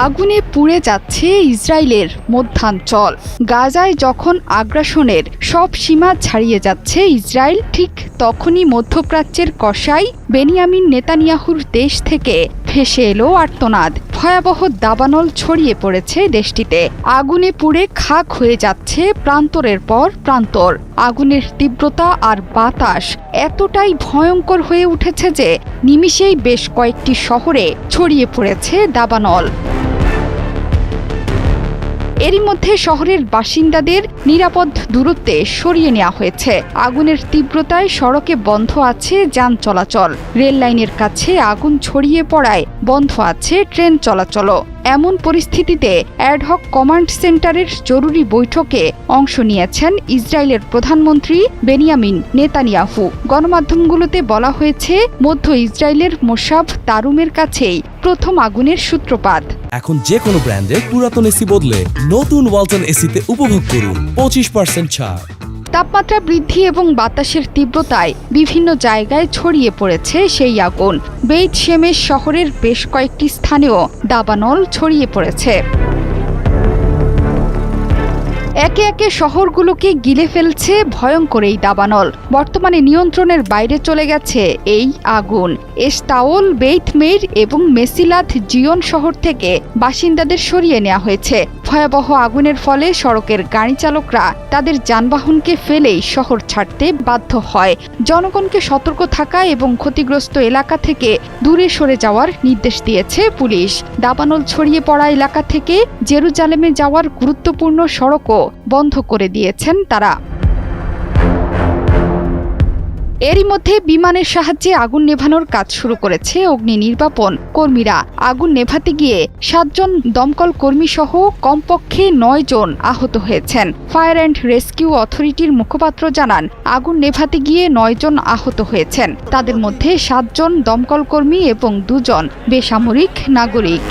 আগুনে পুড়ে যাচ্ছে ইসরায়েলের মধ্যাঞ্চল। গাজায় যখন আগ্রাসনের সব সীমা ছাড়িয়ে যাচ্ছে ইসরায়েল, ঠিক তখনই মধ্যপ্রাচ্যের কসাই বেনিয়ামিন নেতানিয়াহুর দেশ থেকে ভেসে এলো আর্তনাদ। ভয়াবহ দাবানল ছড়িয়ে পড়েছে দেশটিতে। আগুনে পুড়ে খাক হয়ে যাচ্ছে প্রান্তরের পর প্রান্তর। আগুনের তীব্রতা আর বাতাস এতটাই ভয়ঙ্কর হয়ে উঠেছে যে নিমিষেই বেশ কয়েকটি শহরে ছড়িয়ে পড়েছে দাবানল। এরই মধ্যে শহরের বাসিন্দাদের নিরাপদ দূরত্বে সরিয়ে নেওয়া হয়েছে। আগুনের তীব্রতায় সড়কে বন্ধ আছে যান চলাচল। রেল লাইনের কাছে আগুন ছড়িয়ে পড়ায় বন্ধ আছে ট্রেন চলাচলও। এমন পরিস্থিতিতে অ্যাডহক কমান্ড সেন্টারের জরুরি বৈঠকে অংশ নিয়েছেন ইসরায়েলের প্রধানমন্ত্রী বেনিয়ামিন নেতানিয়াহু। গণমাধ্যমগুলোতে বলা হয়েছে, মধ্য ইসরায়েলের মোসাব তারুমের কাছেই প্রথম আগুনের সূত্রপাত। এখন যে কোনো ব্র্যান্ডের পুরাতন এসি বদলে নতুন ওয়ালটন এসিতে উপভোগ করুন 25% ছাড়। তাপমাত্রা বৃদ্ধি এবং বাতাসের তীব্রতায় বিভিন্ন জায়গায় ছড়িয়ে পড়েছে সেই আগুন। বেইত শেমেশ শহরের বেশ কয়েকটি স্থানেও দাবানল ছড়িয়ে পড়েছে। একে একে শহরগুলোকে গিলে ফেলছে ভয়ঙ্কর এই দাবানল। বর্তমানে নিয়ন্ত্রণের বাইরে চলে গেছে এই আগুন। এস্তাওল, বেইত মেইর এবং মেসিলাত জিয়ন শহর থেকে বাসিন্দাদের সরিয়ে নেওয়া হয়েছে। ভয়াবহ আগুনের ফলে সড়কের গাড়ি চালকরা তাদের যানবাহনকে ফেলেই শহর ছাড়তে বাধ্য হয়। জনগণকে সতর্ক থাকা এবং ক্ষতিগ্রস্ত এলাকা থেকে দূরে সরে যাওয়ার নির্দেশ দিয়েছে পুলিশ। দাবানল ছড়িয়ে পড়া এলাকা থেকে জেরুজালেমে যাওয়ার গুরুত্বপূর্ণ সড়কও বন্ধ করে দিয়েছেন তারা। এরই মধ্যে বিমানের সাহায্যে আগুন নেভানোর কাজ শুরু করেছে অগ্নি নির্বাপন কর্মীরা। আগুন নেভাতে গিয়ে 7 জন দমকল কর্মী সহ কমপক্ষে 9 জন আহত হয়েছেন। ফায়ার অ্যান্ড রেস্কিউ অথরিটির মুখপাত্র জানান, আগুন নেভাতে গিয়ে 9 জন আহত হয়েছেন। তাদের মধ্যে 7 জন দমকল কর্মী এবং 2 জন বেসামরিক নাগরিক।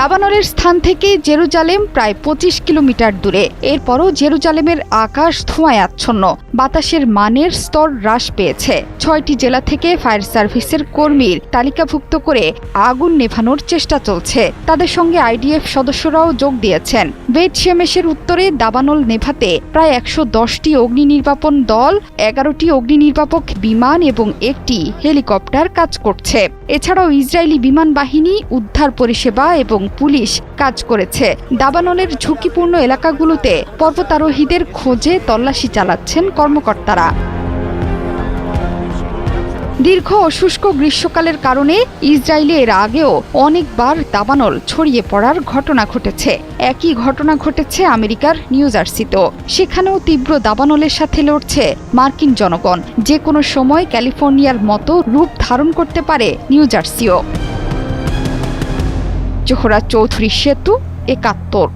দাবানলের স্থান থেকে জেরুজালেম প্রায় 25 কিলোমিটার দূরে। এরপরও জেরুজালেমের আকাশ ধোঁয়ায় আচ্ছন্ন। বাতাসের মানের স্তর হ্রাস পেয়েছে। 6টি জেলা থেকে ফায়ার সার্ভিসের কর্মীর তালিকাভুক্ত করে আগুন নেভানোর চেষ্টা চলছে। তাদের সঙ্গে আইডিএফ সদস্যরাও যোগ দিয়েছেন। বেইত শেমেশের উত্তরে দাবানল নেভাতে প্রায় 110টি অগ্নি নির্বাপন দল, 11টি অগ্নি নির্বাপক বিমান এবং 1টি হেলিকপ্টার কাজ করছে। এছাড়াও ইসরায়েলি বিমান বাহিনী, উদ্ধার পরিষেবা এবং পুলিশ কাজ করেছে। দাবানলের ঝুঁকিপূর্ণ এলাকাগুলোতে পর্বতারোহীদের খোঁজে তল্লাশি চালাচ্ছেন কর্মকর্তারা। দীর্ঘ ও শুষ্ক গ্রীষ্মকালের কারণে ইসরায়েলে এর আগেও অনেকবার দাবানল ছড়িয়ে পড়ার ঘটনা ঘটেছে। একই ঘটনা ঘটেছে আমেরিকার নিউ জার্সিতেও। সেখানেও তীব্র দাবানলের সাথে লড়ছে মার্কিন জনগণ। যে কোনো সময় ক্যালিফোর্নিয়ার মতো রূপ ধারণ করতে পারে নিউ জার্সিও। জোহরা চৌধুরী, সেতু 71।